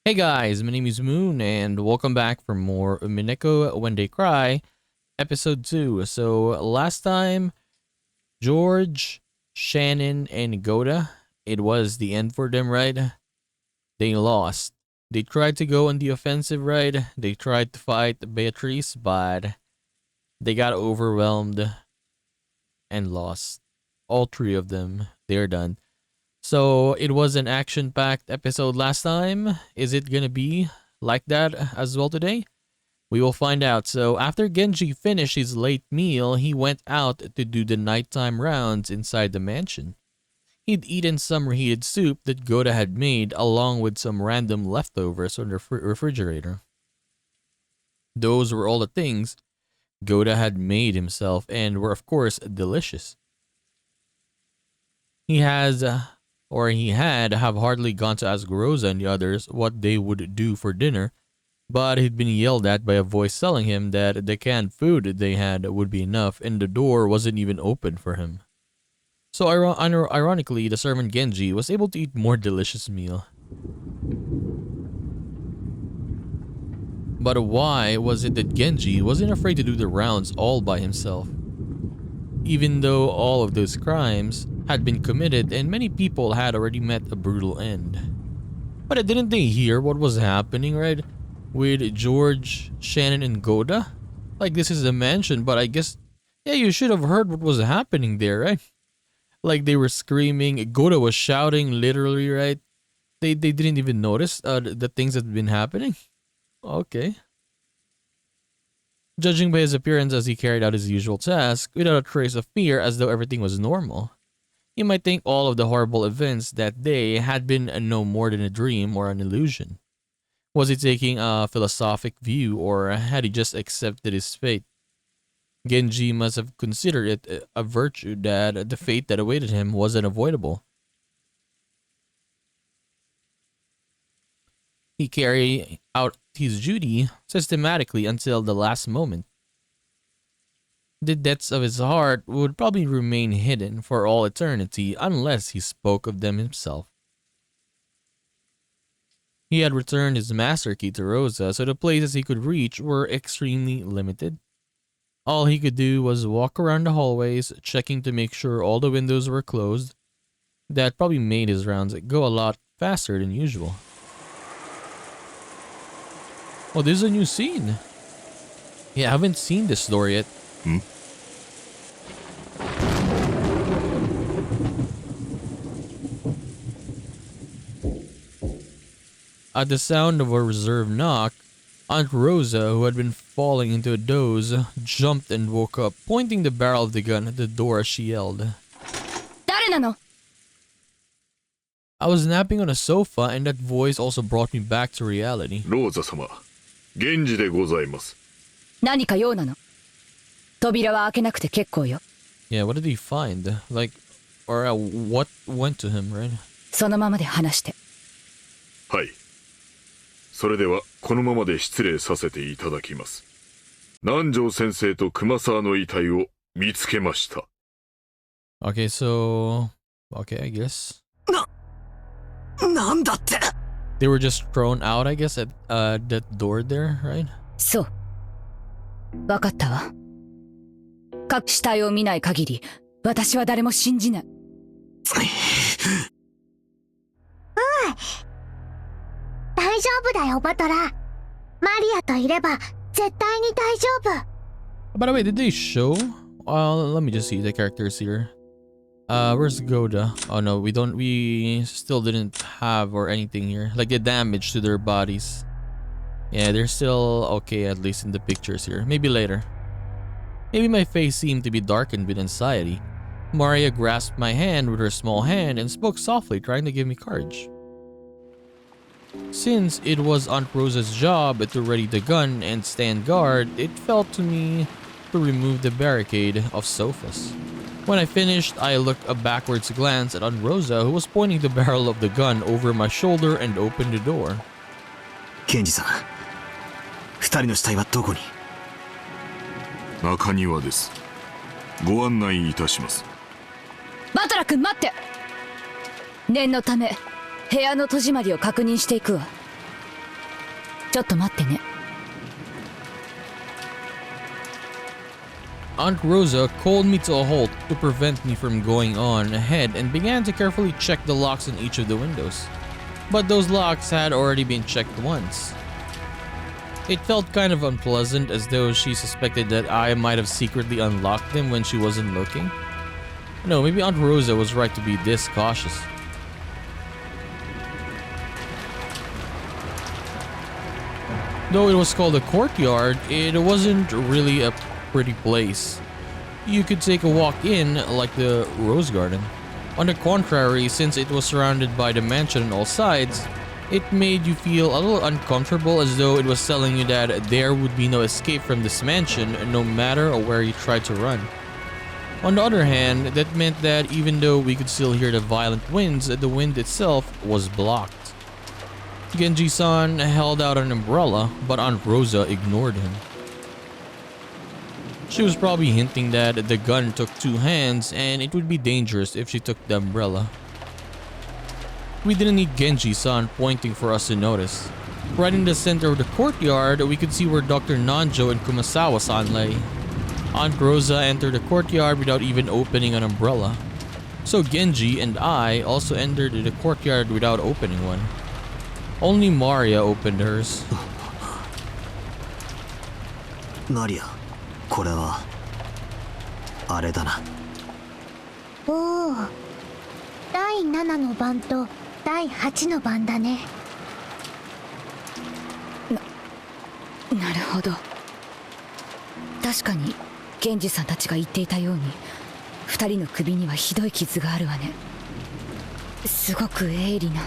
Hey guys, my name is Moon and welcome back for more Umineko When They Cry, episode 2. So last time, George, Shannon, and Goda, it was the end for them, right? They lost. They tried to go on the offensive, right? They tried to fight Beatrice, but they got overwhelmed and lost. All three of them, they're done. So it was an action-packed episode last time. Is it gonna be like that as well today? We will find out. So after Genji finished his late meal, he went out to do the nighttime rounds inside the mansion. He'd eaten some reheated soup that Goda had made along with some random leftovers on the refrigerator. Those were all the things Goda had made himself and were of course delicious. He had have hardly gone to ask Rosa and the others what they would do for dinner, but he'd been yelled at by a voice telling him that the canned food they had would be enough and the door wasn't even open for him. So ironically, the servant Genji was able to eat more delicious meal. But why was it that Genji wasn't afraid to do the rounds all by himself? Even though all of those crimes had been committed and many people had already met a brutal end. But didn't they hear what was happening, right? With George, Shannon, and Goda? Like, this is a mansion, but I guess, yeah, you should have heard what was happening there, right? Like, they were screaming, Goda was shouting, literally, right? They didn't even notice the things that had been happening? Okay. Judging by his appearance as he carried out his usual task, without a trace of fear as though everything was normal. You might think all of the horrible events that day had been no more than a dream or an illusion. Was he taking a philosophic view or had he just accepted his fate? Genji must have considered it a virtue that the fate that awaited him was unavoidable. He carried out his duty systematically until the last moment. The depths of his heart would probably remain hidden for all eternity unless he spoke of them himself. He had returned his master key to Rosa, so the places he could reach were extremely limited. All he could do was walk around the hallways, checking to make sure all the windows were closed. That probably made his rounds go a lot faster than usual. Oh, this is a new scene. Yeah, I haven't seen this door yet. At the sound of a reserved knock, Aunt Rosa, who had been falling into a doze, jumped and woke up, pointing the barrel of the gun at the door as she yelled. I was napping on a sofa and that voice also brought me back to reality. Rosa-sama, Genji de gozaimasu. Yeah, what did he find? Like, or what went to him, right? そのままで話して。はい。それではこのままで失礼させていただきます。南條先生と熊沢の遺体を見つけました。Okay, so... Okay, I guess. なんだって。 They were just thrown out, I guess, at that door there, right? そう。わかったわ。各死体を見ない限り、私は誰も信じない。大丈夫だよ、バトラー。マリアといれば絶対に大丈夫。By the way, did they show? Let me just see the characters here. Where's Goda? Oh no, we still didn't have or anything here. Like the damage to their bodies. Yeah, they're still okay, at least in the pictures here. Maybe later. Maybe my face seemed to be darkened with anxiety. Maria grasped my hand with her small hand and spoke softly, trying to give me courage. Since it was Aunt Rosa's job to ready the gun and stand guard, it fell to me to remove the barricade of sofas. When I finished, I looked a backwards glance at Aunt Rosa, who was pointing the barrel of the gun over my shoulder and opened the door. Kenji-san, 二人の死体はどこに？中庭です。ご案内いたします。バトラ君待って。念のため部屋の戸締まりを確認していくわ。ちょっと待ってね。 Aunt Rosa called me to a halt to prevent me from going on ahead and began to carefully check the locks on each of the windows. But those locks had already been checked once. It felt kind of unpleasant, as though she suspected that I might have secretly unlocked them when she wasn't looking. No, maybe Aunt Rosa was right to be this cautious. Though it was called a courtyard, it wasn't really a pretty place. You could take a walk in like the Rose Garden. On the contrary, since it was surrounded by the mansion on all sides, it made you feel a little uncomfortable, as though it was telling you that there would be no escape from this mansion no matter where you tried to run. On the other hand, that meant that even though we could still hear the violent winds, the wind itself was blocked. Genji-san held out an umbrella, but Aunt Rosa ignored him. She was probably hinting that the gun took two hands and it would be dangerous if she took the umbrella. We didn't need Genji-san pointing for us to notice. Right in the center of the courtyard, we could see where Dr. Nanjo and Kumasawa-san lay. Aunt Rosa entered the courtyard without even opening an umbrella. So Genji and I also entered the courtyard without opening one. Only Maria opened hers. マリア、これはあれだな。おお、第7の番と第8の番だね。なるほど。確かに源氏さんたちが言っていたように、2人の首にはひどい傷があるわね。すごく鋭利な、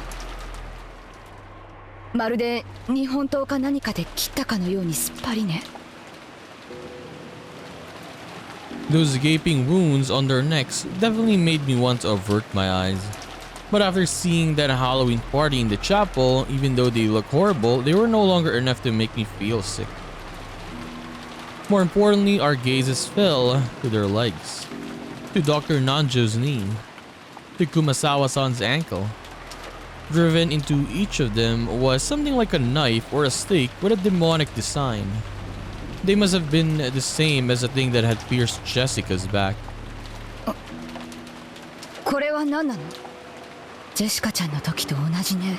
まるで日本刀か何かで切ったかのようにすっぱりね。Those gaping wounds on their necks definitely made me want to avert my eyes. But after seeing that Halloween party in the chapel, even though they look horrible, they were no longer enough to make me feel sick. More importantly, our gazes fell to their legs, to Dr. Nanjo's knee, to Kumasawa-san's ankle. Driven into each of them was something like a knife or a stake with a demonic design. They must have been the same as the thing that had pierced Jessica's back. これは何なの？ジェシカちゃんの時と同じね。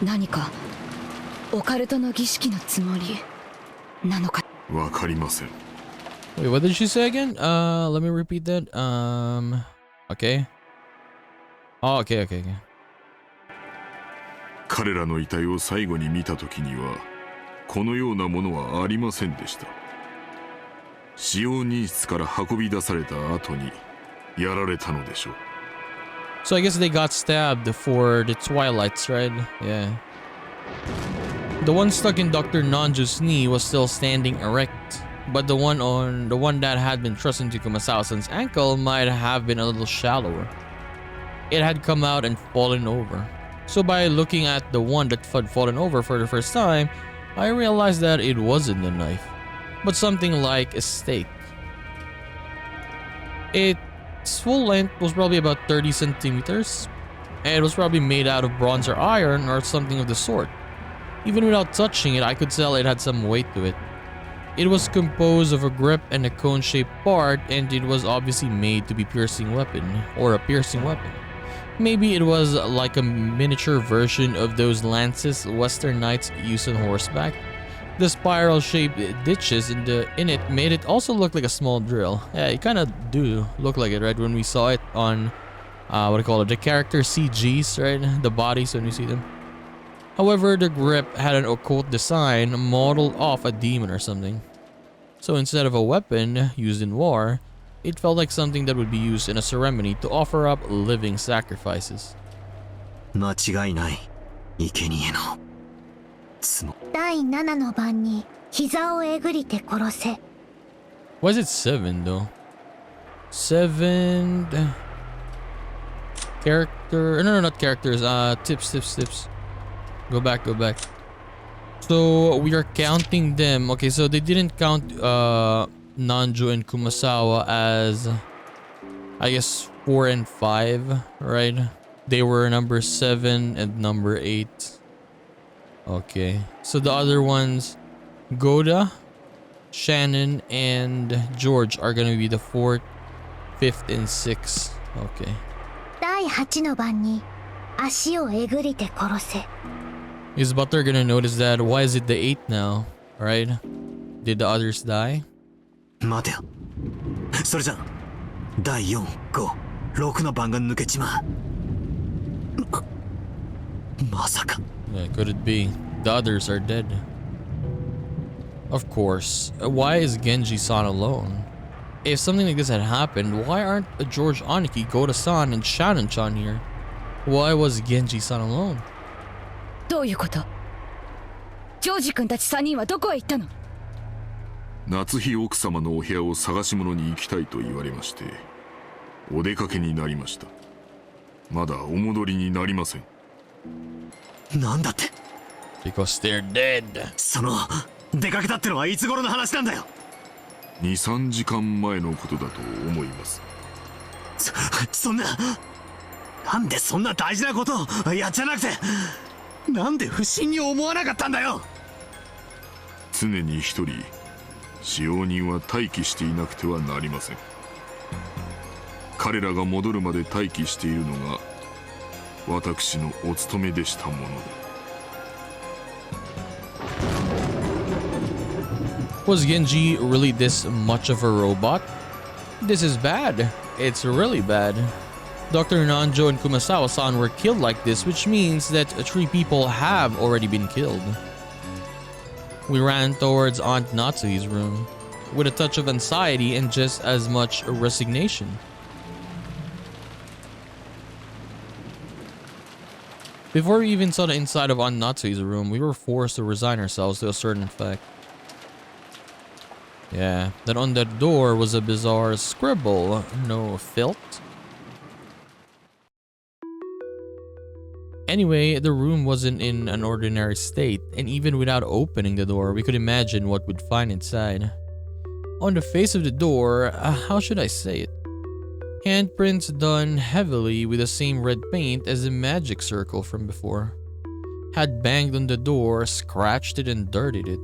何かオカルトの儀式のつもりなのか。わかりません。 Wait, what did she say again? Let me repeat that. Okay. Oh, okay. 彼らの遺体を最後に見た時にはこのようなものはありませんでした。使用人室から運び出された後にやられたのでしょう。 So I guess they got stabbed for the Twilights, right? Yeah. The one stuck in Dr. Nanjo's knee was still standing erect, but the one that had been thrust into Kumasawa-san's ankle might have been a little shallower. It had come out and fallen over. So by looking at the one that had fallen over for the first time, I realized that it wasn't a knife, but something like a stake. Its full length was probably about 30 centimeters, and it was probably made out of bronze or iron or something of the sort. Even without touching it, I could tell it had some weight to it. It was composed of a grip and a cone-shaped part, and it was obviously made to be a piercing weapon. Maybe it was like a miniature version of those lances Western knights used on horseback. The spiral-shaped ditches in it made it also look like a small drill. Yeah, it kind of do look like it, right? When we saw it on, the character CGs, right? The bodies when we see them. However, the grip had an occult design modeled off a demon or something. So instead of a weapon used in war, it felt like something that would be used in a ceremony to offer up living sacrifices. 間違いない。生贄の第7の番に膝をえぐりて殺せ。 Why is it 7 though? 7 character. No, not characters. Tips. Go back. So we are counting them. Okay, so they didn't count Nanjo and Kumasawa as, I guess, 4 and 5, right? They were number 7 and number 8. Okay. So the other ones, Goda, Shannon, and George are gonna be the 4th, 5th, and 6th. Okay. 第8の番に足をえぐりて殺せ。 Is Butler gonna notice that? Why is it the 8th now? Right? Did the others die? 待てよ。それじゃ第4、5、6の番が抜けちまう。まさか。 Yeah, could it be? The others are dead. Of course. Why is Genji-san alone? If something like this had happened, why aren't George Aniki, Goda-san, and Shannon-chan here? Why was Genji-san alone? どういうこと？ジョージ君たち3人はどこへ行ったの？夏日奥様のお部屋を探し物に行きたいと言われまして、お出かけになりました。まだお戻りになりません。なんだって。 Because they're dead. その出かけたってのはいつ頃の話なんだよ。2、3時間前のことだと思います。そんな、なんでそんな大事なことをやっちゃなくて、なんで不審に思わなかったんだよ。常に一人使用人は待機していなくてはなりません。彼らが戻るまで待機しているのが私のお務めでしたもので。 Was Genji really this much of a robot? This is bad. It's really bad. Dr. Nanjo and Kumasawa-san were killed like this, which means that 3 people have already been killed. We ran towards Aunt Natsuhi's room, with a touch of anxiety and just as much resignation. Before we even saw the inside of Aunt Natsuhi's room, we were forced to resign ourselves to a certain fact. Yeah, that on that door was a bizarre scribble, no filth. Anyway, the room wasn't in an ordinary state, and even without opening the door, we could imagine what we'd find inside. On the face of the door, how should I say it? Handprints done heavily with the same red paint as the magic circle from before. Had banged on the door, scratched it, and dirtied it.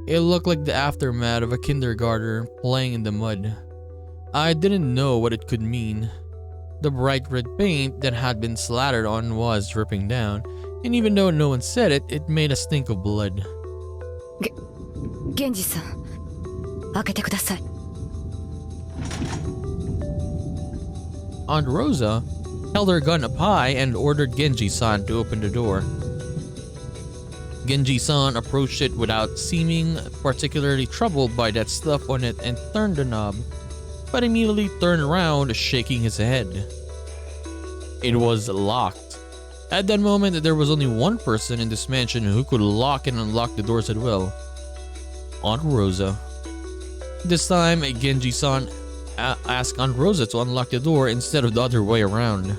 It looked like the aftermath of a kindergartner playing in the mud. I didn't know what it could mean. The bright red paint that had been slattered on was dripping down, and even though no one said it, it made a stink of blood. Genji-san, 開けてください。 Aunt Rosa held her gun up high and ordered Genji-san to open the door. Genji-san approached it without seeming particularly troubled by that stuff on it and turned the knob, but immediately turned around, shaking his head. It was locked. At that moment, there was only one person in this mansion who could lock and unlock the doors at will. Aunt Rosa. This time, Genji-san asked Aunt Rosa to unlock the door instead of the other way around.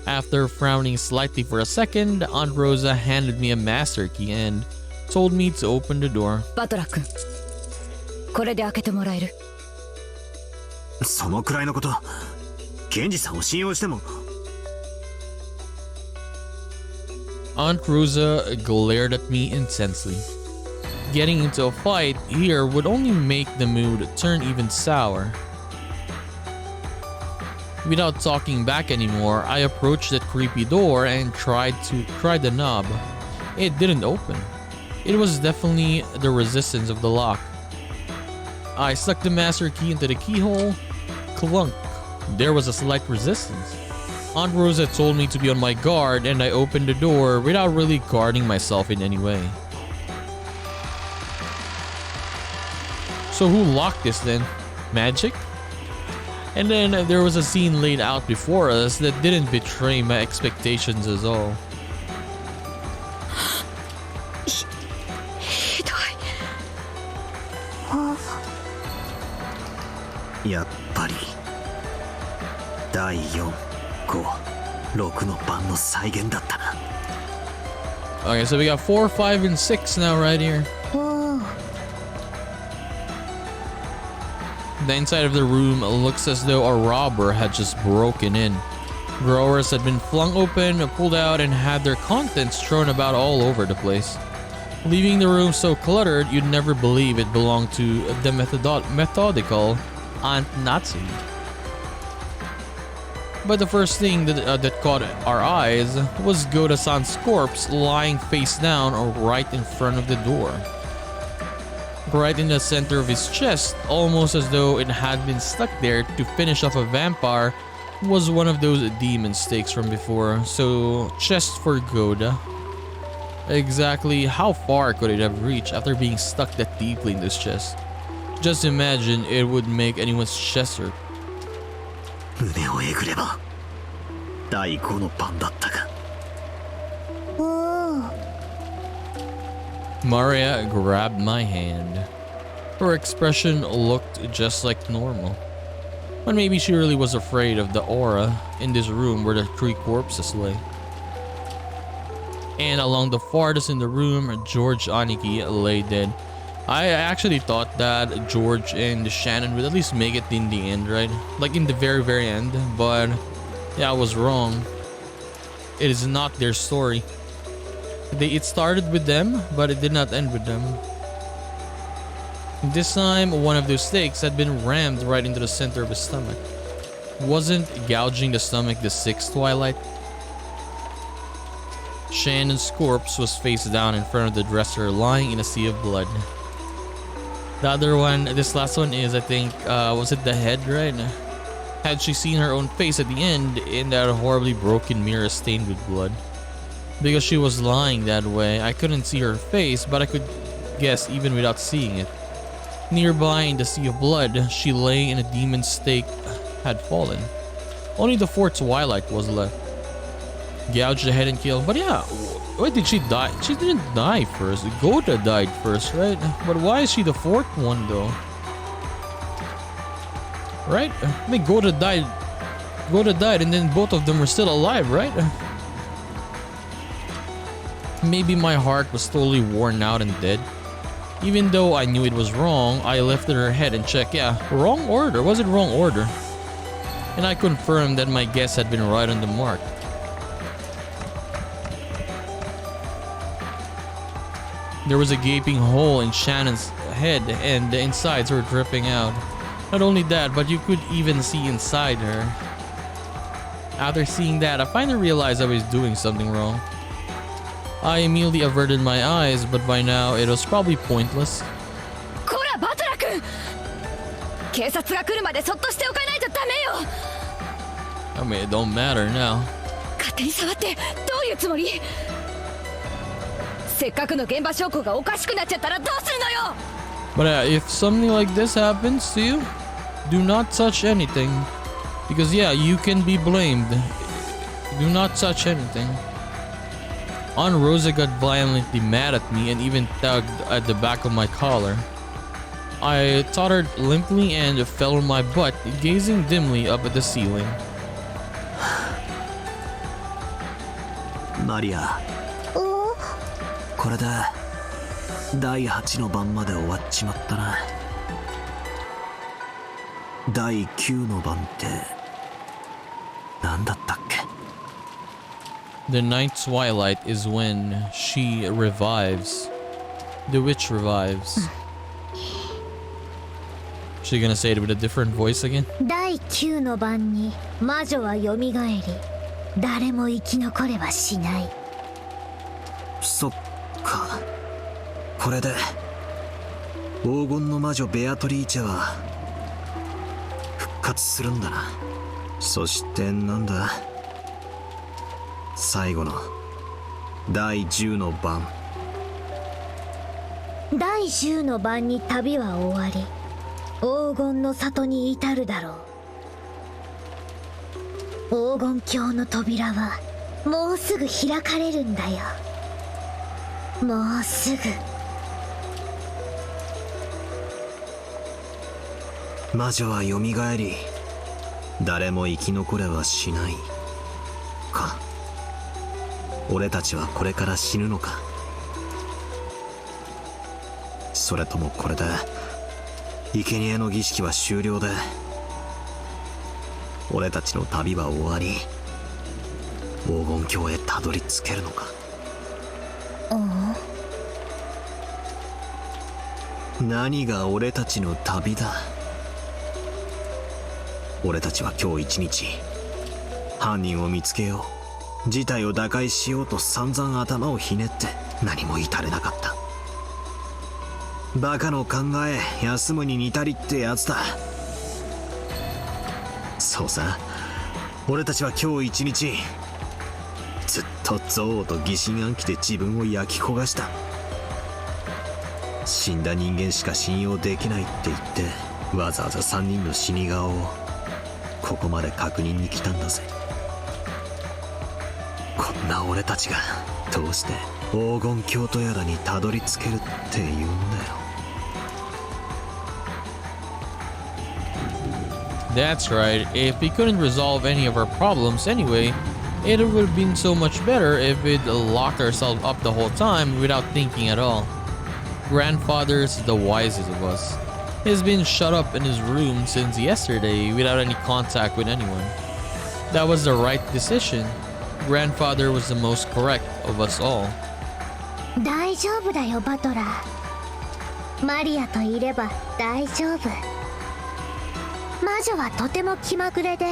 After frowning slightly for a second, Aunt Rosa handed me a master key and told me to open the door. バトラ君、これで開けてもらえる？そのくらいのこと、ケンジさんを信用しても。Aunt Rosa glared at me intensely. Getting into a fight here would only make the mood turn even sour. Without talking back anymore, I approached that creepy door and tried the knob. It didn't open. It was definitely the resistance of the lock. I stuck the master key into the keyhole. Clunk. There was a slight resistance. Aunt Rosa told me to be on my guard, and I opened the door without really guarding myself in any way. So who locked this then? Magic? And then there was a scene laid out before us that didn't betray my expectations at all. ひどい。やっぱり第4、5、6の番の再現だったな。 Okay, so we got 4, 5, and 6 now right here. おお、 The inside of the room looks as though a robber had just broken in. Growers had been flung open, pulled out, and had their contents thrown about all over the place, leaving the room so cluttered you'd never believe it belonged to the methodical Aunt Nazi. But the first thing that caught our eyes was Goda-san's corpse lying face down right in front of the door. Right in the center of his chest, almost as though it had been stuck there to finish off a vampire, was one of those demon stakes from before, so chest for Goda. Exactly how far could it have reached after being stuck that deeply in this chest? Just imagine it would make anyone's chest hurt. 胸をえぐれば第5の番だったか。おお、 Maria grabbed my hand. Her expression looked just like normal. But maybe she really was afraid of the aura in this room where the 3 corpses lay. And along the farthest in the room, George Aniki lay dead. I actually thought that George and Shannon would at least make it in the end, right? Like in the very end, but yeah, I was wrong. It is not their story. It started with them, but it did not end with them. This time, one of those stakes had been rammed right into the center of his stomach. Wasn't gouging the stomach the 6th Twilight? Shannon's corpse was face down in front of the dresser, lying in a sea of blood. The other one, this last one is, I think, was it the head, right? Had she seen her own face at the end in that horribly broken mirror stained with blood? Because she was lying that way, I couldn't see her face, but I could guess even without seeing it. Nearby in the sea of blood, she lay in a demon stake had fallen. Only the 4th Twilight was left. Gouged the head and killed. But yeah, why did she die? She didn't die first. Goda died first, right? But why is she the 4th one though? Right? I mean, Goda died and then both of them were still alive, right? Maybe my heart was totally worn out and dead. Even though I knew it was wrong, I lifted her head and checked. Yeah, wrong order. Was it wrong order? And I confirmed that my guess had been right on the mark. There was a gaping hole in Shannon's head and the insides were dripping out. Not only that, but you could even see inside her. After seeing that, I finally realized I was doing something wrong. I immediately averted my eyes, but by now it was probably pointless. こらバトラ君、警察が来るまでそっとしておかないとダメよ。 I mean, it don't matter now. 勝手に触ってどういうつもり？せっかくの現場証拠がおかしくなっちゃったらどうするのよ。 But if something like this happens to you, do not touch anything. Because yeah, you can be blamed. Do not touch anything. Aunt Rosa got violently mad at me and even tugged at the back of my collar. I tottered limply and fell on my butt, gazing dimly up at the ceiling. マリア、これで第8の番まで終わっちまったな。第9の番って何だったっけ？ The 9th Twilight is when she revives. The witch revives. She gonna say it with a different voice again? 第9の番に魔女は蘇り、誰も生き残れはしない。そっか。これで黄金の魔女ベアトリーチェは復活するんだな。そしてなんだ、最後の第10の番。第10の番に旅は終わり、黄金の里に至るだろう。黄金鏡の扉はもうすぐ開かれるんだよ。もうすぐ。魔女は蘇り、誰も生き残れはしないか。俺たちはこれから死ぬのか。それともこれで生贄の儀式は終了で俺たちの旅は終わり、黄金鏡へたどり着けるのか。何が俺たちの旅だ。俺たちは今日一日犯人を見つけよう、事態を打開しようと散々頭をひねって何も至れなかった。バカの考え休むに似たりってやつだ。そうさ、俺たちは今日一日ずっと憎悪と疑心暗鬼で自分を焼き焦がした。死んだ人間しか信用できないって言ってわざわざ3人の死に顔をここまで確認に来たんだぜ。こんな俺たちがどうして黄金鏡とやらにたどり着けるって言うんだよ。That's right. If we couldn't resolve any of our problems anyway, it would have been so much better if we'd locked ourselves up the whole time without thinking at all. Grandfather's the wisest of us. He's been shut up in his room since yesterday without any contact with anyone. That was the right decision. Grandfather was the most correct of us all. 大丈夫だよバトラー。マリアといれば大丈夫。魔女はとても気まぐれで、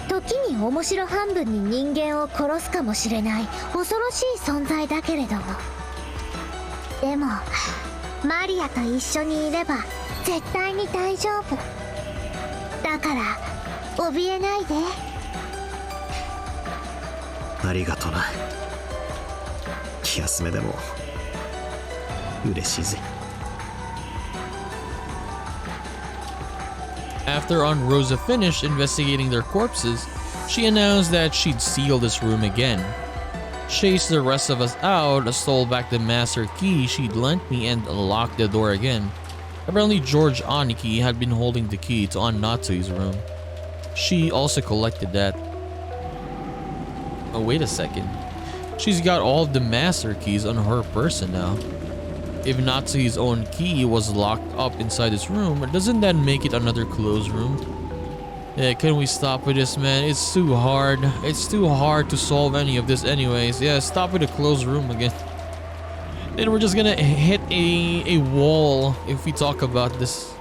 時に面白半分に人間を殺すかもしれない恐ろしい存在だけれども、でもマリアと一緒にいれば絶対に大丈夫だから怯えないで。ありがとな。気休めでも嬉しいぜ。After Aunt Rosa finished investigating their corpses, she announced that she'd seal this room again, chased the rest of us out, stole back the master key she'd lent me, and locked the door again. Apparently George Aniki had been holding the key to Aunt Natsu's room. She also collected that. Oh, wait a second. She's got all of the master keys on her person now. If Natsu's own key was locked up inside this room, doesn't that make it another closed room? Yeah, can we stop with this, man? It's too hard. It's too hard to solve any of this anyways. Yeah, stop with the closed room again. Then we're just gonna hit a wall if we talk about this.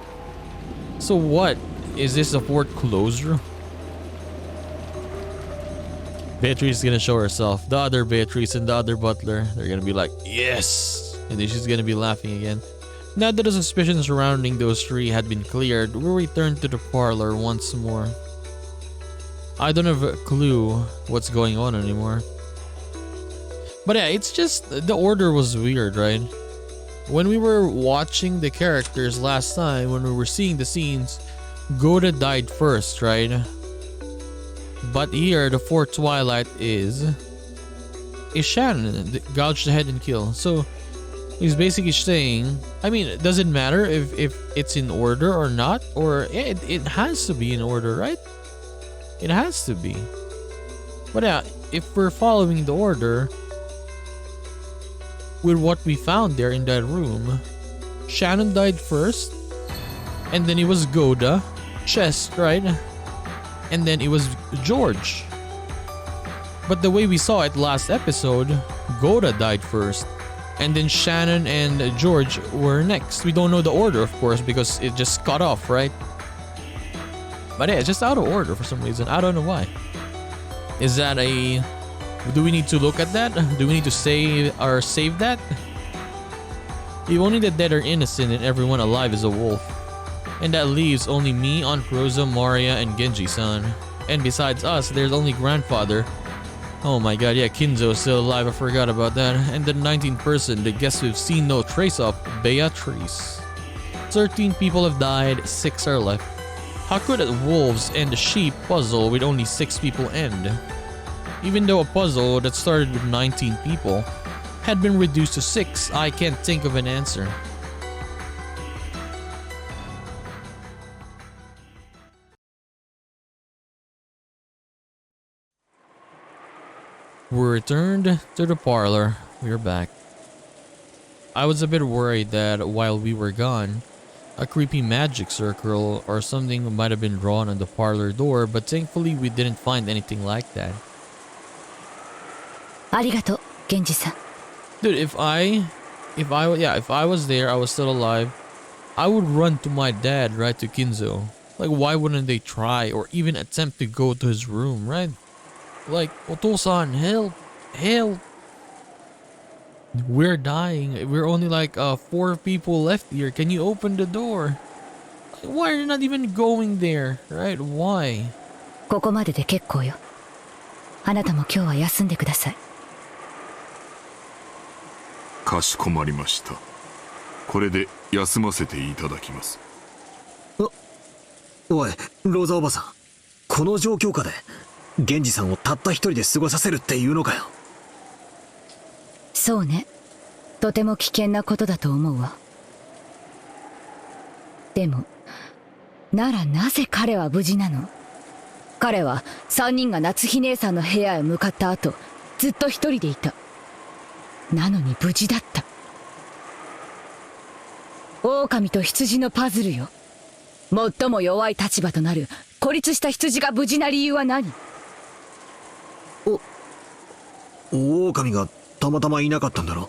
So what? Is this a fourth closed room? Beatrice is gonna show herself. The other Beatrice and the other butler. They're gonna be like, yes! And then she's gonna be laughing again. Now that the suspicion surrounding those three had been cleared, we'll return to the parlor once more. I don't have a clue what's going on anymore. But yeah, it's just the order was weird, right? When we were watching the characters last time, when we were seeing the scenes, Goda died first, right? But here, the fourth Twilight is Shannon, gouged the head and kill. So he's basically saying, I mean, does it matter if it's in order or not? Or it has to be in order, right? It has to be. But yeah, if we're following the order with what we found there in that room, Shannon died first, and then it was Goda, Chest, right? And then it was George. But the way we saw it last episode, Goda died first, and then Shannon and George were next. We don't know the order, of course, because it just cut off, right? But yeah, it's just out of order for some reason. I don't know why. Is that a... Do we need to look at that? Do we need to save that? If only the dead are innocent and everyone alive is a wolf. And that leaves only me, Aunt Rosa, Maria, and Genji-san. And besides us, there's only Grandfather. Oh my god, yeah, Kinzo's still alive, I forgot about that. And the 19th person, the guest we've seen no trace of, Beatrice. 13 people have died, 6 are left. How could a wolves and the sheep puzzle with only 6 people end? Even though a puzzle that started with 19 people had been reduced to 6, I can't think of an answer. We returned to the parlor. We're back. I was a bit worried that while we were gone, a creepy magic circle or something might have been drawn on the parlor door, but thankfully we didn't find anything like that. ありがとう、源氏さん。 Dude, if I was there, I was still alive, I would run to my dad, right, to Kinzo. Like, why wouldn't they try or even attempt to go to his room, right? Like, Oto-san, help, help. We're dying. We're only like 4 people left here. Can you open the door? Why are you not even going there, right? Why? ここまでで結構よ。あなたも今日は休んでください。かしこまりました。これで休ませていただきます。おい、ローザおばさん、この状況下で源氏さんをたった一人で過ごさせるっていうのかよ。そうね、とても危険なことだと思うわ。でもならなぜ彼は無事なの？彼は3人が夏日姉さんの部屋へ向かった後、ずっと一人でいた。なのに無事だった。狼と羊のパズルよ。最も弱い立場となる孤立した羊が無事な理由は何？狼がたまたまいなかったんだろ。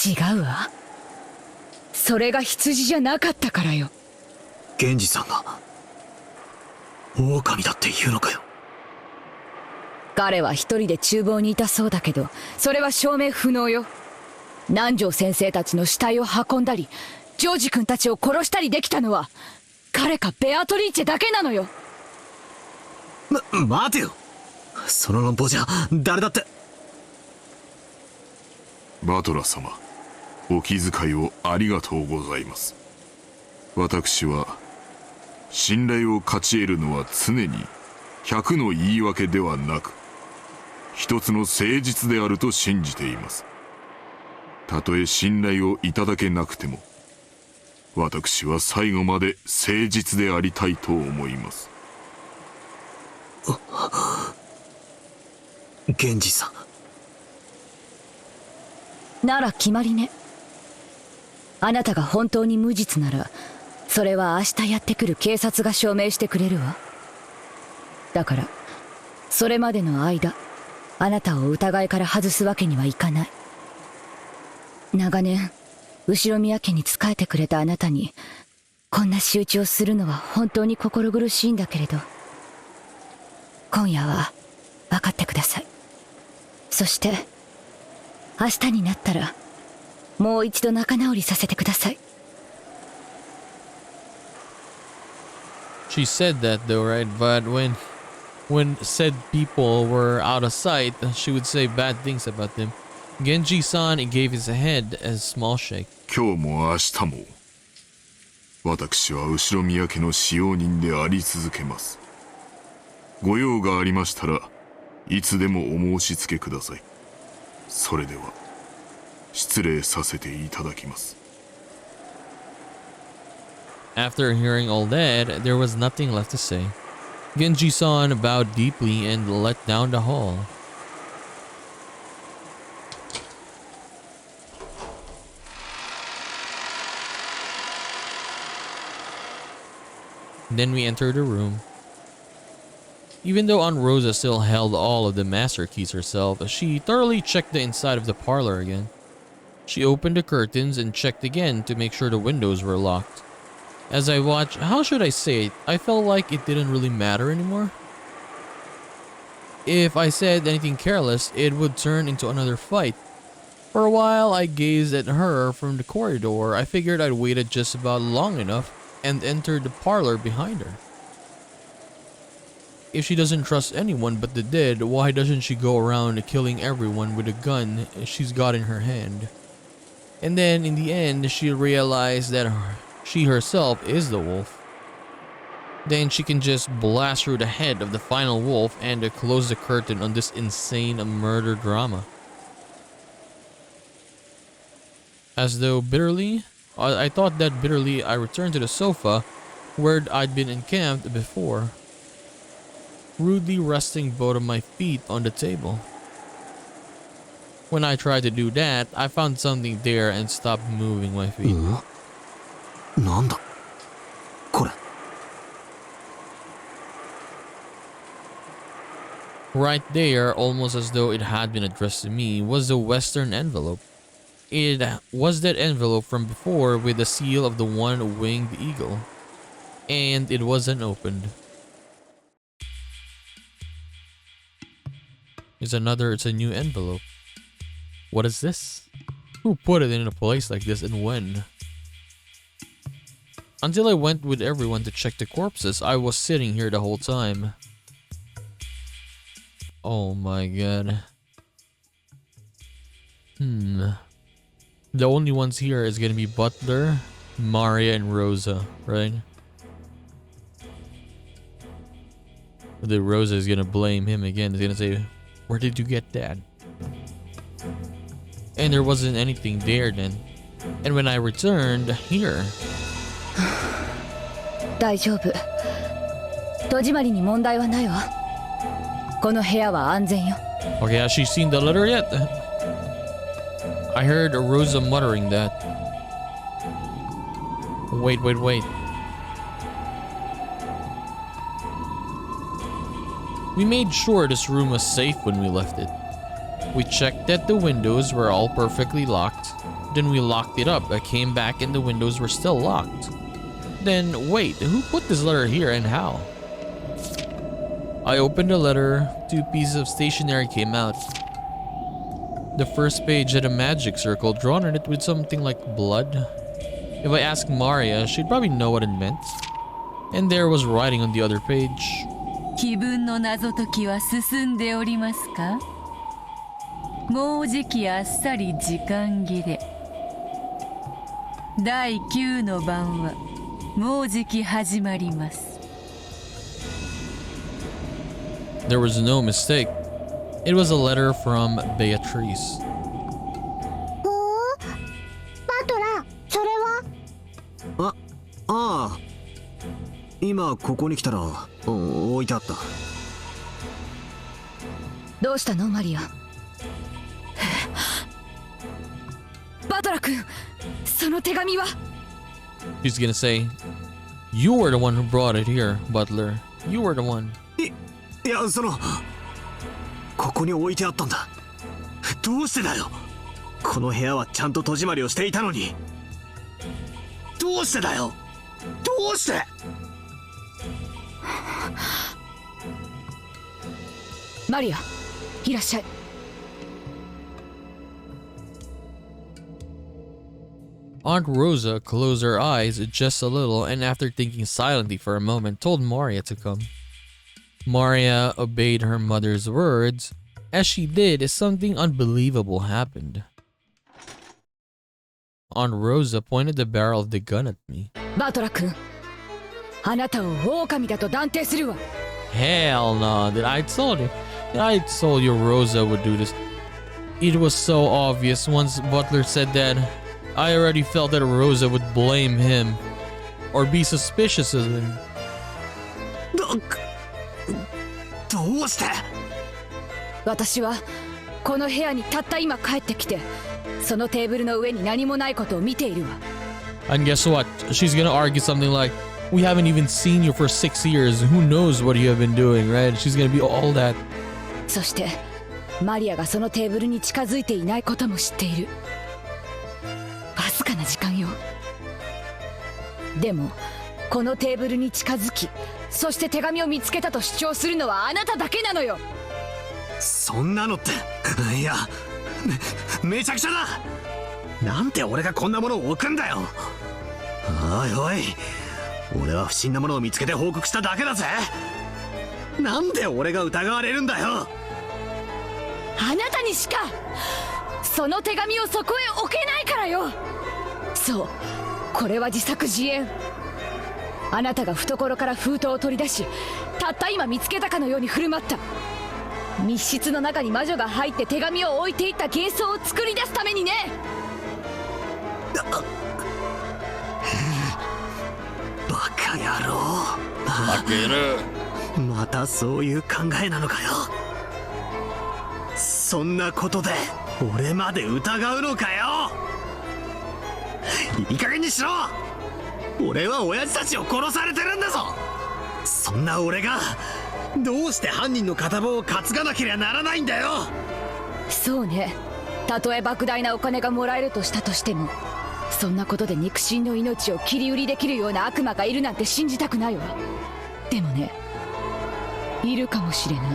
違うわ。それが羊じゃなかったからよ。源氏さんが狼だって言うのかよ。彼は一人で厨房にいたそうだけど、それは証明不能よ。南條先生たちの死体を運んだり、ジョージ君たちを殺したりできたのは彼かベアトリーチェだけなのよ。待てよ、その論法じゃ誰だって。バトラ様、お気遣いをありがとうございます。私は信頼を勝ち得るのは常に100の言い訳ではなく一つの誠実であると信じています。たとえ信頼をいただけなくても私は最後まで誠実でありたいと思います。源氏さんなら決まりね。あなたが本当に無実なら、それは明日やってくる警察が証明してくれるわ。だからそれまでの間、あなたを疑いから外すわけにはいかない。長年後宮家に仕えてくれたあなたにこんな仕打ちをするのは本当に心苦しいんだけれど、今夜は分かってください。そして明日になったらもう一度仲直りさせてください。 She said that though, right? But when said people were out of sight, she would say bad things about them. Genji-san gave his head a small shake. 今日も明日も私は後宮家の使用人であり続けます。ご用がありましたらいつでもお申し付けください。それでは失礼させていただきます。 After hearing all that, there was nothing left to say. Genji-san bowed deeply and let down the hall. Then we entered the room. Even though Aunt Rosa still held all of the master keys herself, she thoroughly checked the inside of the parlor again. She opened the curtains and checked again to make sure the windows were locked. As I watched, how should I say it? I felt like it didn't really matter anymore. If I said anything careless, it would turn into another fight. For a while, I gazed at her from the corridor. I figured I'd waited just about long enough and entered the parlor behind her. If she doesn't trust anyone but the dead, why doesn't she go around killing everyone with a gun she's got in her hand? And then in the end, she realized that she herself is the wolf. Then she can just blast through the head of the final wolf and close the curtain on this insane murder drama. As though bitterly, I thought that bitterly, I returned to the sofa where I'd been encamped before, rudely resting both of my feet on the table. When I tried to do that, I found something there and stopped moving my feet. なんだこれ。Right there, almost as though it had been addressed to me, was the Western envelope. It was that envelope from before with the seal of the one-winged eagle. And it wasn't opened. It's a new envelope. What is this? Who put it in a place like this and when? Until I went with everyone to check the corpses, I was sitting here the whole time. Oh my god. The only ones here is gonna be Butler, Maria, and Rosa, right? The Rosa is gonna blame him again. He's gonna say, "Where did you get that?" And there wasn't anything there then. And when I returned here, 大丈夫。戸締まりに問題はないわ。この部屋は安全よ。 okay, has she seen the letter yet? I heard Rosa muttering that. Wait. We made sure this room was safe when we left it. We checked that the windows were all perfectly locked. Then we locked it up. I came back and the windows were still locked. Then wait, who put this letter here and how? I opened the letter. 2 pieces of stationery came out. The first page had a magic circle drawn on it with something like blood. If I asked Maria, she'd probably know what it meant. And there was writing on the other page. 気分の謎解きは進んでおりますか？もうじきあっさり時間切れ。第9の番はもうじき始まります。 There was no mistake. It was a letter from Beatrice. ほう、バトラー、それは？ああ、今ここに来たら置いてあった。どうしたのマリア？バトラ君、その手紙は？ She's gonna say, "You were the one who brought it here, Butler. You were the one." いや、ここに置いてあったんだ。どうしてだよ。この部屋はちゃんと戸締まりをしていたのに。どうしてだよ。どうして。マリア、いらっしゃい。Aunt Rosa closed her eyes just a little and after thinking silently for a moment told Maria to come. Maria obeyed her mother's words. As she did, something unbelievable happened. Aunt Rosa pointed the barrel of the gun at me. バトラ君、あなたを狼だと断定するわ。 Hell no, I told you Rosa would do this. It was so obvious once Butler said that. I already felt that Rosa would blame him or be suspicious of him. どうして。私はこの部屋にたった今帰ってきて、そのテーブルの上に何もないことを見ているわ。 And guess what? She's gonna argue something like, "We haven't even seen you for 6 years. Who knows what you have been doing," right? She's gonna be all that. そしてマリアがそのテーブルに近づいていないことも知っている。わずかな時間よ。でもこのテーブルに近づき、そして手紙を見つけたと主張するのはあなただけなのよ。そんなのって、いや、めちゃくちゃだ。なんで俺がこんなものを置くんだよ。おいおい、俺は不審なものを見つけて報告しただけだぜ。なんで俺が疑われるんだよ。あなたにしかその手紙をそこへ置けないからよ。そう、これは自作自演。あなたが懐から封筒を取り出し、たった今見つけたかのように振る舞った。密室の中に魔女が入って手紙を置いていった幻想を作り出すためにね。バカ野郎。またそういう考えなのかよ。そんなことで俺まで疑うのかよ。いい加減にしろ。俺は親父たちを殺されてるんだぞ。そんな俺がどうして犯人の片棒を担がなければならないんだよ。そうね。たとえ莫大なお金がもらえるとしたとしても、そんなことで肉親の命を切り売りできるような悪魔がいるなんて信じたくないわ。でもね、いるかもしれない。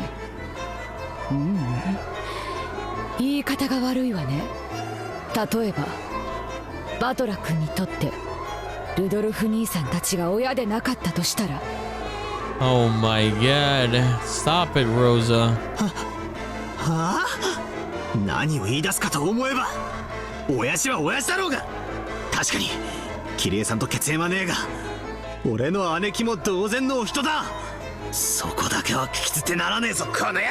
言い方が悪いわね。例えばバトラ君にとってルドルフ兄さんたちが親でなかったとしたら。 Oh my god. Stop it, Rosa. はあ、何を言い出すかと思えば、親父は親父だろうが。確かにキリエさんと血縁はねえが、俺の姉貴も同然のお人だ。そこだけは聞き捨てならねえぞ、この野郎。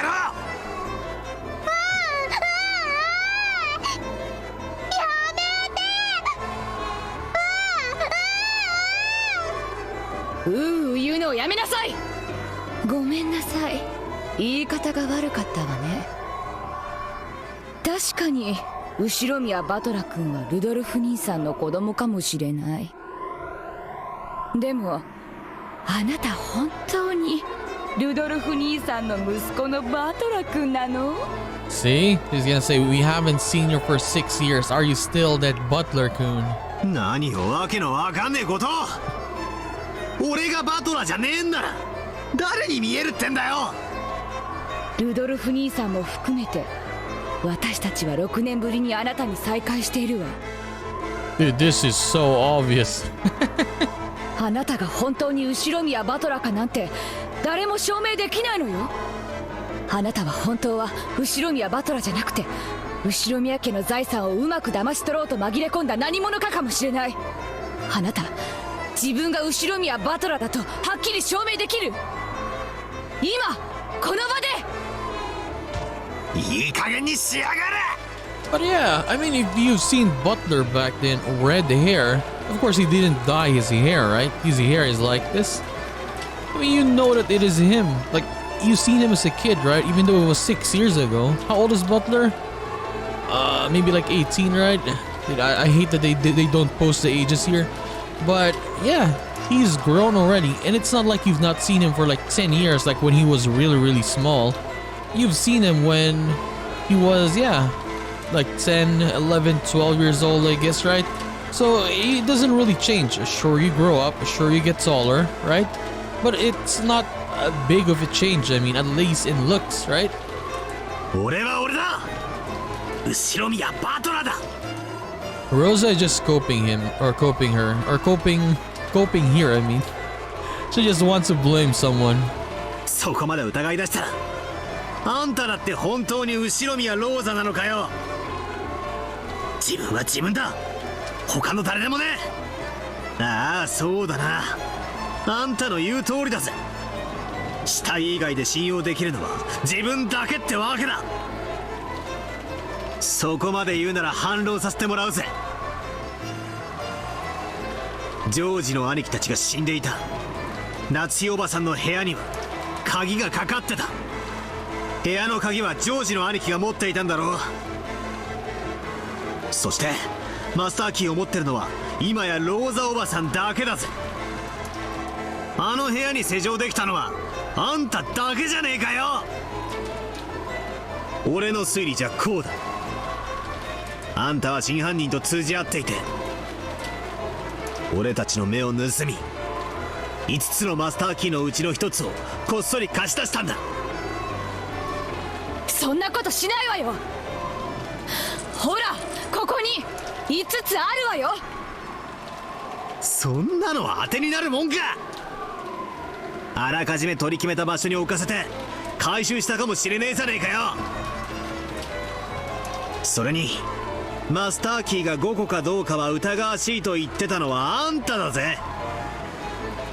言うのをやめなさい。ごめんなさい、言い方が悪かったわね。確かに後宮バトラ君はルドルフ兄さんの子供かもしれない。でもあなた本当にルドルフ兄さんの息子のバトラ君なの？ See? He's gonna say, we haven't seen you for 6 years. Are you still that butler coon? 何をわけのわかんねえこと。俺がバトラーじゃねえんなら誰に見えるってんだよ。ルドルフ兄さんも含めて私たちは6年ぶりにあなたに再会しているわ。 Dude, this is so obvious. あなたが本当に後宮バトラかなんて誰も証明できないのよ。あなたは本当は後宮バトラじゃなくて、後宮家の財産をうまく騙し取ろうと紛れ込んだ何者かもしれない。あなた自分が後宮バトラだとはっきり証明できる。今この場で。いい加減にしやがれ。 But yeah, I mean, if you've seen Butler back then, red hair, of course he didn't dye his hair, right? His hair is like this. I mean, you know that it is him. Like, you've seen him as a kid, right? Even though it was 6 years ago. How old is Butler? Maybe like 18, right? Dude, I hate that they don't post the ages here. But yeah, he's grown already. And it's not like you've not seen him for like 10 years, like when he was really, really small. You've seen him when he was, yeah, like 10, 11, 12 years old, I guess, right? So it doesn't really change. Sure, you grow up, sure, you get taller, right? But it's not a big of a change, I mean, at least in looks, right? 俺は俺だ。後宮バトラだ。 Rosa is just coping him, or coping her, or coping here, I mean. She just wants to blame someone. そこまで疑い出したら、あんただって本当に後宮ローザなのかよ。自分は自分だ。他の誰でもね。ああ、そうだな。あんたの言う通りだぜ。死体以外で信用できるのは自分だけってわけだ。そこまで言うなら反論させてもらうぜ。ジョージの兄貴たちが死んでいた夏日おばさんの部屋には鍵がかかってた。部屋の鍵はジョージの兄貴が持っていたんだろう。そしてマスターキーを持ってるのは今やローザおばさんだけだぜ。あの部屋に施錠できたのはあんただけじゃねえかよ。俺の推理じゃこうだ。あんたは真犯人と通じ合っていて、俺たちの目を盗み5つのマスターキーのうちの1つをこっそり貸し出したんだ。そんなことしないわよ。ほらここに5つあるわよ。そんなのは当てになるもんか。あらかじめ取り決めた場所に置かせて回収したかもしれねえじゃねえかよ。それにマスターキーが5個かどうかは疑わしいと言ってたのはあんただぜ。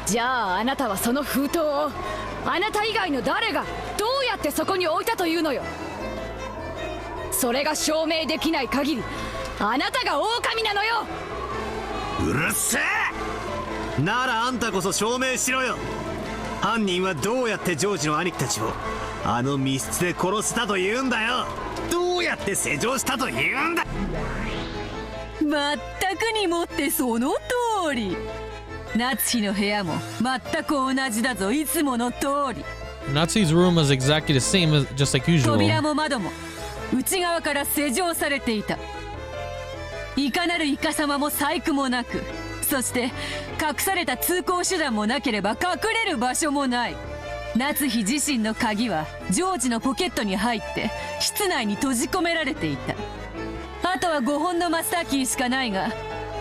じゃああなたはその封筒をあなた以外の誰がどうやってそこに置いたというのよ。それが証明できない限りあなたが狼なのよ。うるせえ。ならあんたこそ証明しろよ。犯人はどうやってジョージの兄貴たちをあの密室で殺したと言うんだよ。どうやって施錠したと言うんだ。まったくにもってその通り。夏日の部屋も全く同じだぞ、いつもの通り。Natsu's room was exactly the same as just like usual. 扉も窓も内側から施錠されていた。いかなるイカ様も細工もなく、そして隠された通行手段もなければ隠れる場所もない。夏日自身の鍵はジョージのポケットに入って室内に閉じ込められていた。あとは5本のマスターキーしかないが、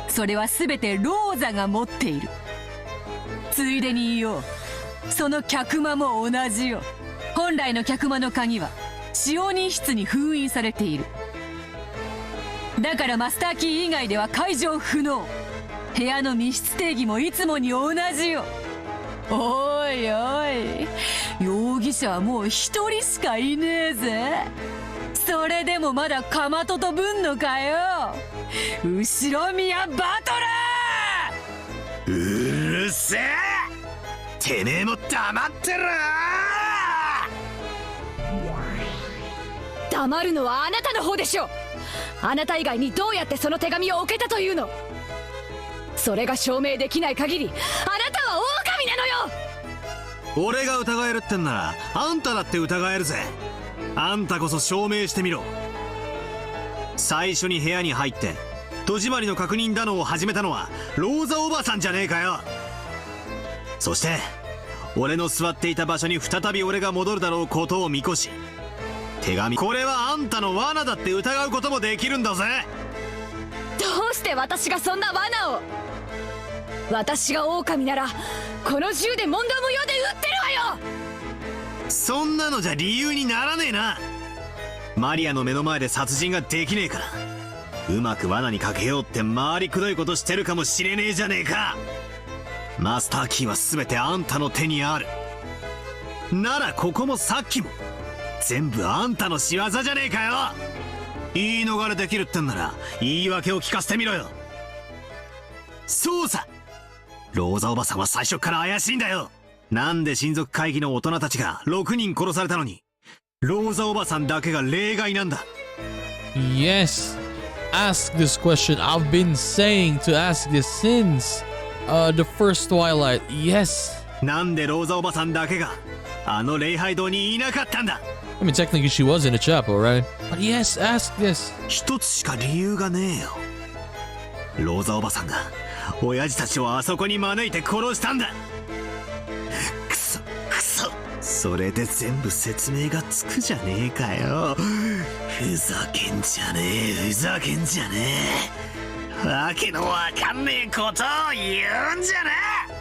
それは全てローザが持っている。ついでに言おう、その客間も同じよ。本来の客間の鍵は使用人室に封印されている。だからマスターキー以外では解錠不能。部屋の密室定義もいつもに同じよ。おいおい、容疑者はもう一人しかいねえぜ。それでもまだかまととぶんのかよ、後ろ宮バトラうー。るせえ、てめえも黙ってろ。黙るのはあなたの方でしょう。あなた以外にどうやってその手紙を置けたというの。それが証明できない限りあなたは狼なのよ。俺が疑えるってんならあんただって疑えるぜ。あんたこそ証明してみろ。最初に部屋に入って戸締まりの確認だのを始めたのはローザおばさんじゃねえかよ。そして俺の座っていた場所に再び俺が戻るだろうことを見越し、手紙、これはあんたの罠だって疑うこともできるんだぜ。どうして私がそんな罠を。私が狼ならこの銃で問答無用で撃ってるわよ。そんなのじゃ理由にならねえな。マリアの目の前で殺人ができねえから、うまく罠にかけようって回りくどいことしてるかもしれねえじゃねえか。マスターキーは全てあんたの手にある。ならここもさっきも全部あんたの仕業じゃねえかよ。言い逃れできるってんなら言い訳を聞かせてみろよ。そうさ、ローザおばさんは最初から怪しいんだよ。なんで親族会議の大人たちが6人殺されたのにローザおばさんだけが例外なんだ。 Yes, ask this question. I've been saying to ask this since the first Twilight. Yes. なんでローザおばさんだけがあの礼拝堂にいなかったんだ。 I mean, technically she was in a chapel, right? But yes, ask this. 一つしか理由がねえよ。ローザおばさんが親父たちをあそこに招いて殺したんだ。クソクソ、それで全部説明がつくじゃねえかよ。ふざけんじゃねえ、ふざけんじゃねえ。わけのわかんねえことを言うんじゃねえ。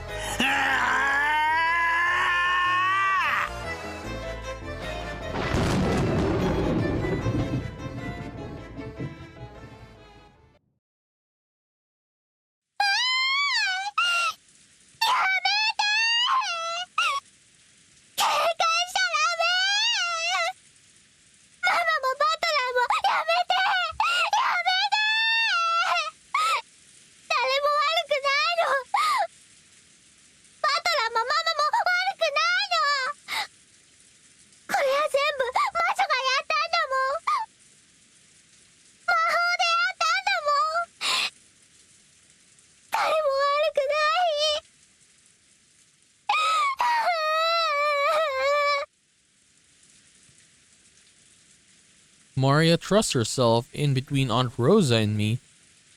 Maria trusts herself in between Aunt Rosa and me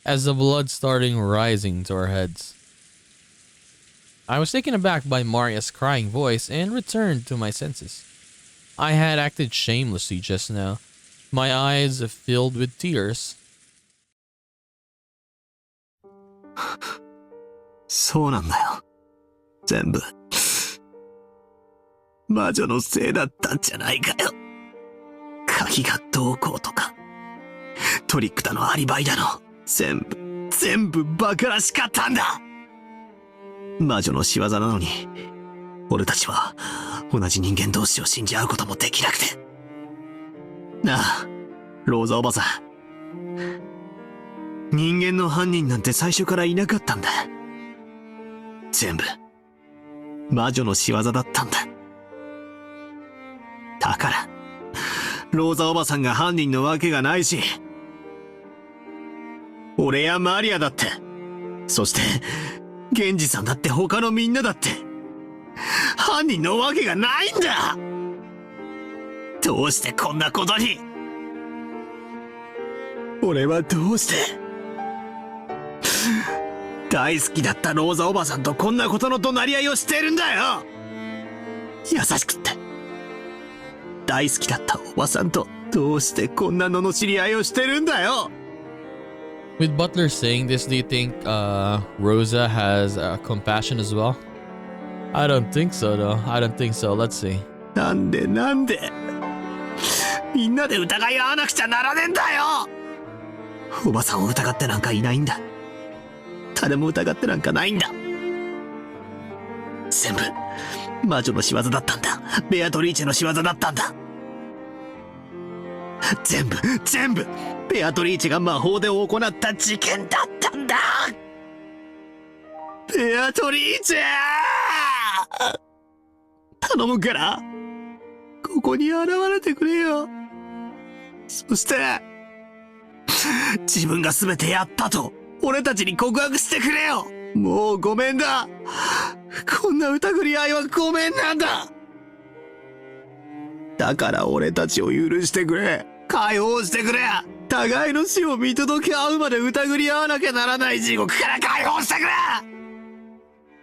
as the blood starting rising to our heads. I was taken aback by Maria's crying voice and returned to my senses. I had acted shamelessly just now, my eyes filled with tears. そうなんだよ。全部魔女のせいだったんじゃないかよ。鍵がどうこうとかトリックだのアリバイだの全部バカらしかったんだ。魔女の仕業なのに俺たちは同じ人間同士を信じ合うこともできなくてなあ、ローザおばさん、人間の犯人なんて最初からいなかったんだ。全部魔女の仕業だったんだ。だからローザおばさんが犯人のわけがないし、俺やマリアだって、そしてゲンジさんだって他のみんなだって犯人のわけがないんだ。どうしてこんなことに。俺はどうして大好きだったローザおばさんとこんなことの怒鳴り合いをしてるんだよ。優しくって大好きだったおばさんとどうしてこんな罵り合いをしてるんだよ。 With Butler saying this, do you think Rosa has compassion as well? I don't think so, though. I don't think so. Let's see. なんでみんなで疑い合わなくちゃならねえんだよ。おばさんを疑ってなんかいないんだ。誰も疑ってなんかないんだ。全部魔女の仕業だったんだ。ベアトリーチェの仕業だったんだ。全部ベアトリーチェが魔法で行った事件だったんだ。ベアトリーチェ頼むからここに現れてくれよ。そして自分が全てやったと俺たちに告白してくれよ。もうごめんだ。こんな疑り合いはごめんなんだ。だから俺たちを許してくれ。解放してくれ。互いの死を見届け合うまで疑り合わなきゃならない地獄から解放してくれ。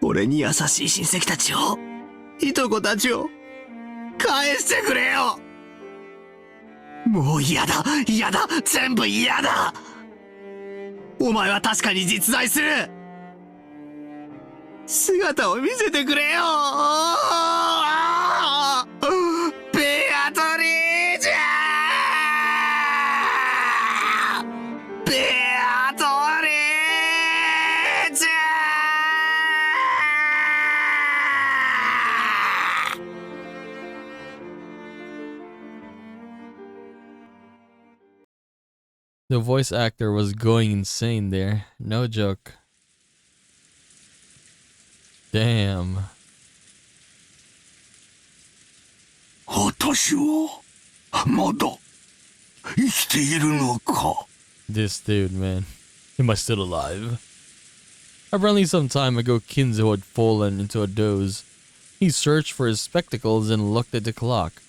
俺に優しい親戚たちを、いとこたちを返してくれよ。もう嫌だ、全部嫌だ。お前は確かに実在する。姿を見せてくれよ。ベアトリーチェベアトリーチェ The voice actor was going insane there. No joke. Damn. 私はまだ生きているのか。 This dude, man. Am I still alive? Apparently some time ago, Kinzo had fallen into a doze. He searched for his spectacles and looked at the clock.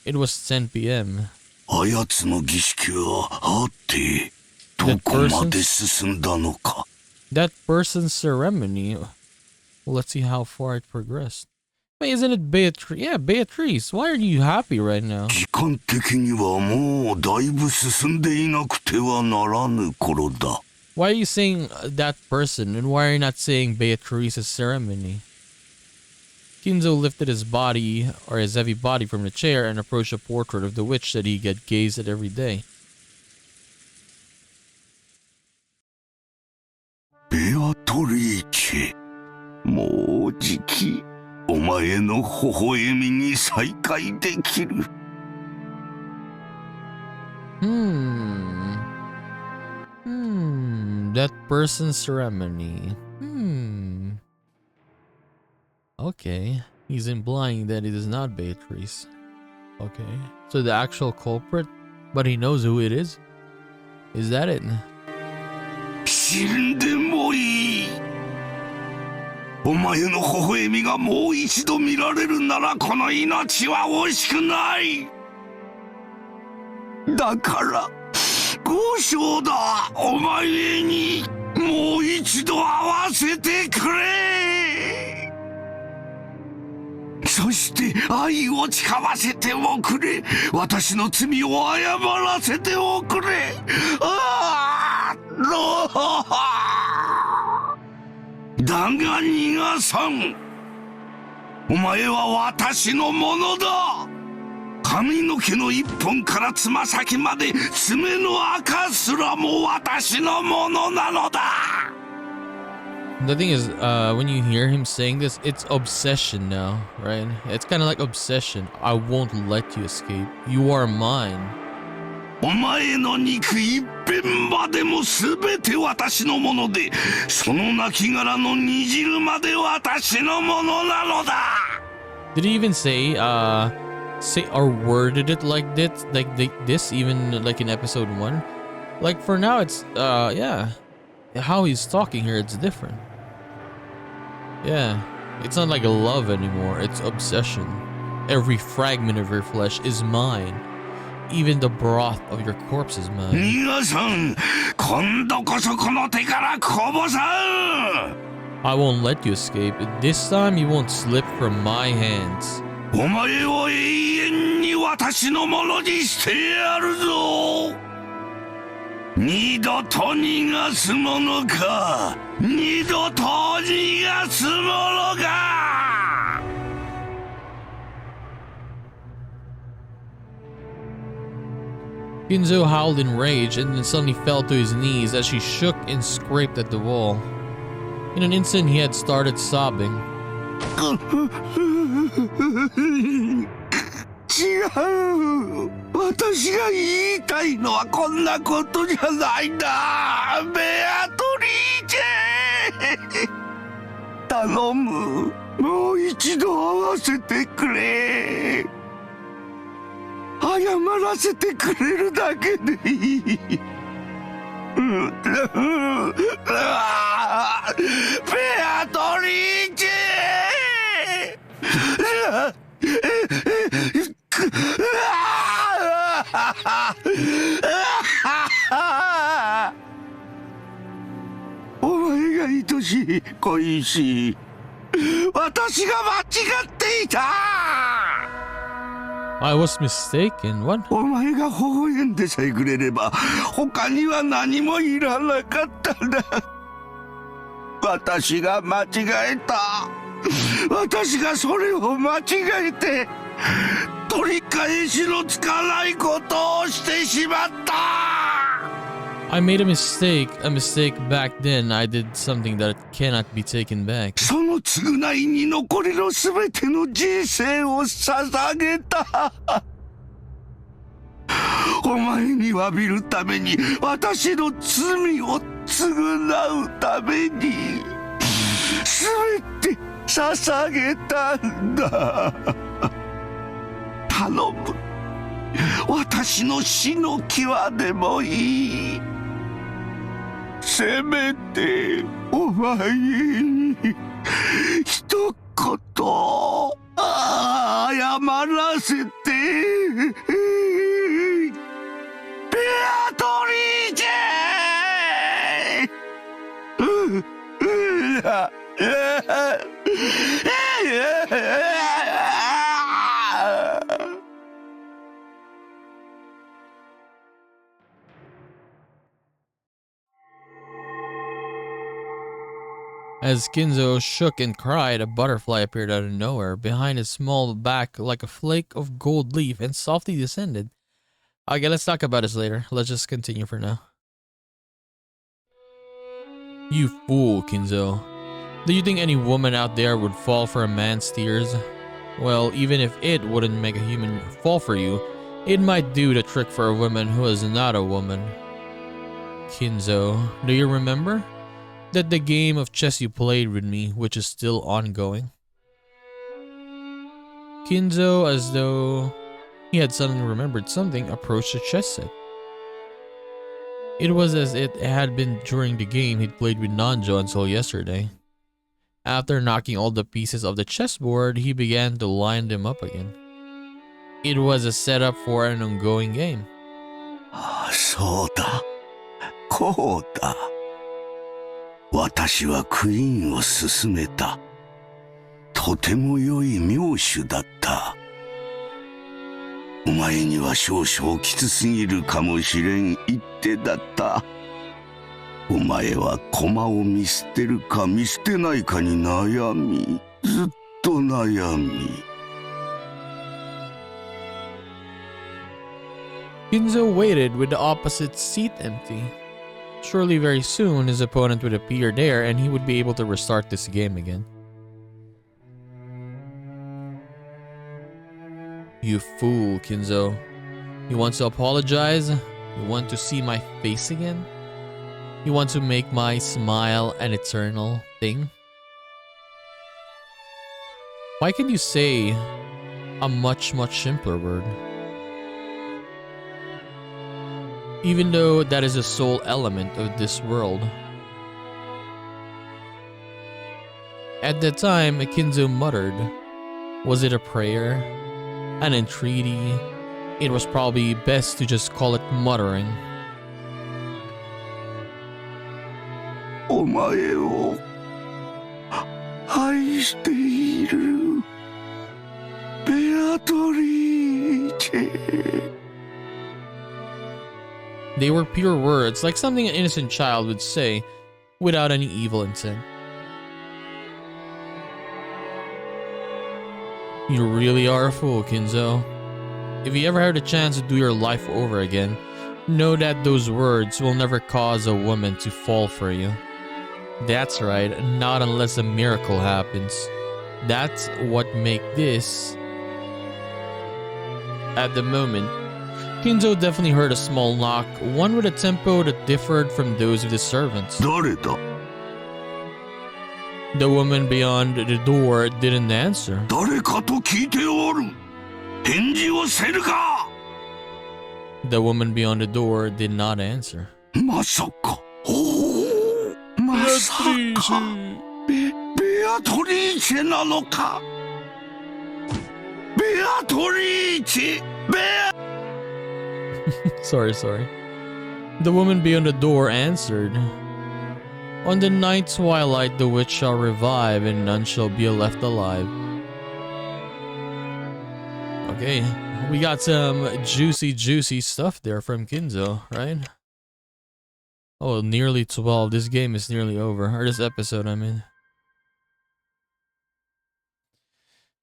It was 10 p.m. あやつの儀式はあってどこまで進んだのか。 That person's ceremony. Let's see how far it progressed. Wait, isn't it Beatrice? Yeah, Beatrice. Why are you happy right now? 時間的にはもうだいぶ進んでいなくてはならぬ頃だ。 Why are you saying that person and why are you not saying Beatrice's ceremony? Kinzo lifted his body, or his heavy body, from the chair and approached a portrait of the witch that he had gazed at every day. ベアトリーチェ、もうじきお前の微笑みに再会できる。That person's ceremony. Okay. He's implying that it is not Beatrice. Okay. So the actual culprit, but he knows who it is? Is that it? 死んでもいい。お前の微笑みがもう一度見られるならこの命は惜しくない。だから交渉だ。お前にもう一度会わせてくれ。そして愛を誓わせておくれ。私の罪を謝らせておくれ。だが逃がさん。お前は私のものだ。髪の毛の一本からつま先まで爪の赤すらも私のものなのだ。 The thing is, when you hear him saying this, it's obsession now, right? It's kind of like obsession. I won't let you escape. You are mine. お前の肉一片までも全て私のもので、その亡骸の煮汁まで私のものなのだ。 Did he even say or worded it like this, even like in episode 1? Like for now, it's yeah. How he's talking here, it's different. Yeah. It's not like love anymore, it's obsession. Every fragment of your flesh is mine. Even the broth of your corpse is mine. 逃さん、今度こそこの手からこぼさん。 I won't let you escape. This time you won't slip from my hands. お前を永遠に私のものにしてやるぞ。二度と逃がすものか。二度と逃がすものか。 Ginzo howled in rage and then suddenly fell to his knees as she shook and scraped at the wall. In an instant, he had started sobbing. 違う。私が言いたいのはこんなことじゃないんだ。ベアトリーチェ。頼む。もう一度会わせてくれ。謝らせてくれるだけでいい。ベアトリーチェ。お前が愛しい恋しい。私が間違っていた。 I was mistaken. What? お前が微笑んでさえくれれば他には何もいらなかったんだ。私が間違えた。私がそれを間違えて取り返しのつかないことをしてしまった。 I made a mistake back then. I did something that cannot be taken back. その償いに残りのすべての人生を捧げた。お前に詫びるために、私の罪を償うために、すべて捧げたんだ。頼む。私の死の際でもいい。せめてお前に一言謝らせて。ベアトリーチェ。 As Ginzo shook and cried, a butterfly appeared out of nowhere behind his small back like a flake of gold leaf and softly descended. Okay, let's talk about this later. Let's just continue for now. You fool, Ginzo. Do you think any woman out there would fall for a man's tears? Well, even if it wouldn't make a human fall for you, it might do the trick for a woman who is not a woman. Ginzo, do you remember? That the game of chess you played with me, which is still ongoing? Ginzo, as though he had suddenly remembered something, approached the chess set. It was as it had been during the game he'd played with Nanjo until yesterday. After knocking all the pieces of the chessboard, he began to line them up again. It was a setup for an ongoing game. そうだ。こうだ。私はクイーンを勧めた。とても良い妙手だった。お前には少々きつすぎるかもしれん一手だった。お前は駒を見捨てるか見捨てないかに悩み、ずっと悩み。Ginzo waited with the opposite seat empty. Surely very soon his opponent would appear there and he would be able to restart this game again. You fool, Ginzo. You want to apologize? You want to see my face again? You want to make my smile an eternal thing? Why can't you say a much simpler word? Even though that is the sole element of this world. At the time, Kinzo muttered. Was it a prayer? An entreaty? It was probably best to just call it muttering. お前を愛しているベアトリーチェ They were pure words, like something an innocent child would say, without any evil intent. You really are a fool, Kinzo. If you ever had a chance to do your life over again, know that those words will never cause a woman to fall for you. That's right, not unless a miracle happens. That's what make this. At the moment, Kinzo definitely heard a small knock, one with a tempo that differed from those of the servants. 誰だ The woman beyond the door didn't answer. 誰かと聞いておる返事をせるか The woman beyond the door did not answer. まさかまさかベアトリーチェなのかベアトリーチェベア Sorry. The woman beyond the door answered. On the night twilight the witch shall revive and none shall be left alive. Okay, we got some juicy stuff there from Kinzo, right? Oh, nearly 12. This game is nearly over. Or this episode, I mean.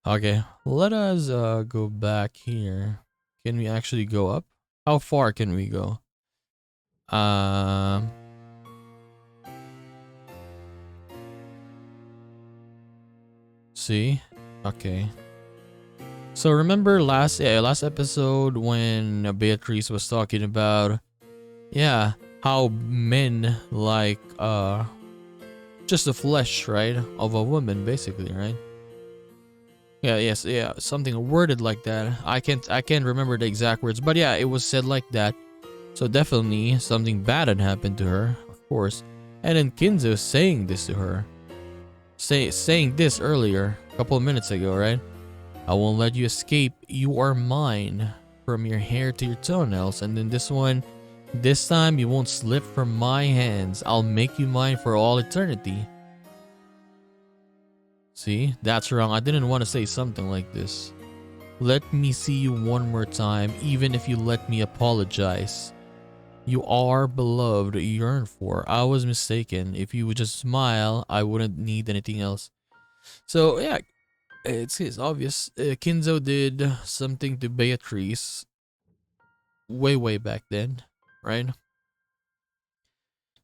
Okay, let us go back here. Can we actually go up? How far can we go? See? Okay. So remember last episode when Beatrice was talking about how men like just the flesh, right, of a woman basically, right? Yeah, something worded like that. I can't remember the exact words, but yeah, it was said like that. So definitely something bad had happened to her, of course. And then Kinzo saying this to her. Saying this earlier, a couple of minutes ago, right? I won't let you escape. You are mine, from your hair to your toenails. And then this time you won't slip from my hands. I'll make you mine for all eternity. See, that's wrong. I didn't want to say something like this. Let me see you one more time, even if you let me apologize. You are beloved, yearn for. I was mistaken. If you would just smile, I wouldn't need anything else. So yeah, it's obvious. Kinzo did something to Beatrice way back then, right?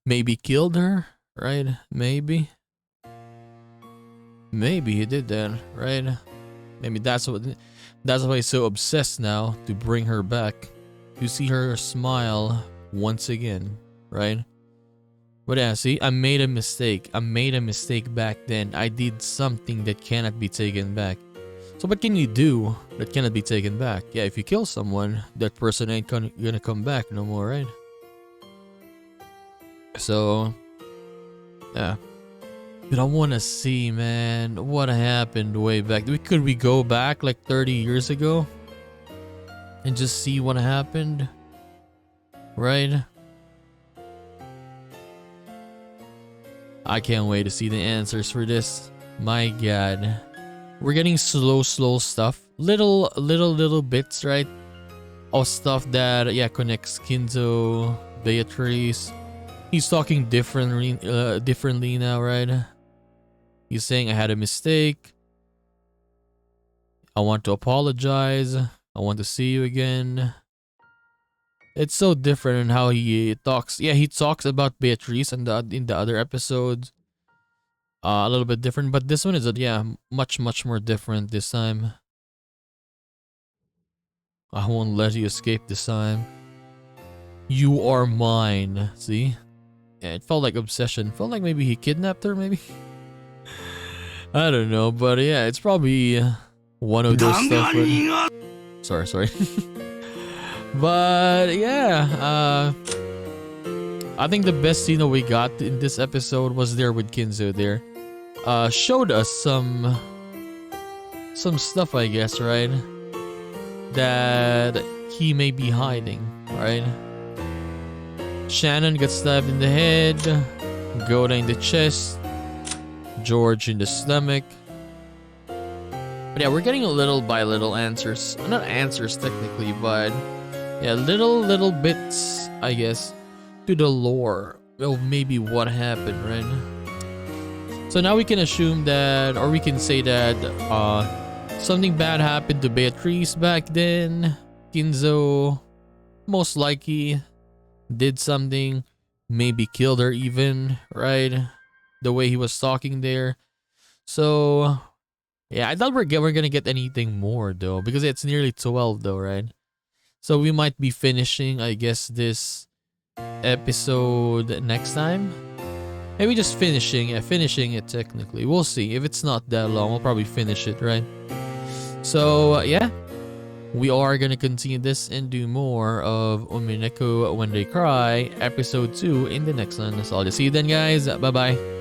Maybe killed her, right? Maybe he did that, right? Maybe that's why he's so obsessed now to bring her back, to see her smile once again, right? But yeah, see, I made a mistake back then. I did something that cannot be taken back. So what can you do that cannot be taken back? Yeah, if you kill someone, that person ain't gonna come back no more, right? So yeah, but I want to see, man, what happened way back. Could we go back like 30 years ago and just see what happened, right? I can't wait to see the answers for this. My god, we're getting slow stuff, little bits, right, of stuff that connects Kinzo, Beatrice. He's talking differently now, right? He's saying I had a mistake. I want to apologize. I want to see you again. It's so different in how he talks. Yeah, he talks about Beatrice in the other episodes. A little bit different, but this one is much more different this time. I won't let you escape this time. You are mine. See? Yeah, it felt like obsession. Felt like maybe he kidnapped her, maybe. I don't know, but yeah, it's probably one of those stuff. But... Sorry. But yeah, I think the best scene that we got in this episode was there with Kinzo there. showed us some stuff, I guess, right? That he may be hiding, right? Shannon got stabbed in the head, Goda in the chest, George in the stomach. But yeah, we're getting a little by little answers. Not answers technically, but yeah, little bits, I guess, to the lore of maybe what happened, right? So now we can assume that, or we can say that something bad happened to Beatrice back then. Kinzo most likely did something, maybe killed her even, right? The way he was talking there. So yeah, I thought we're gonna get anything more though, because it's nearly 12 though, right? So we might be finishing, I guess, this episode next time. Maybe just finishing it technically. We'll see. If it's not that long, we'll probably finish it, right? So yeah, we are gonna continue this and do more of Umineko When They Cry episode 2 in the next one. So I'll just see you then, guys. Bye bye.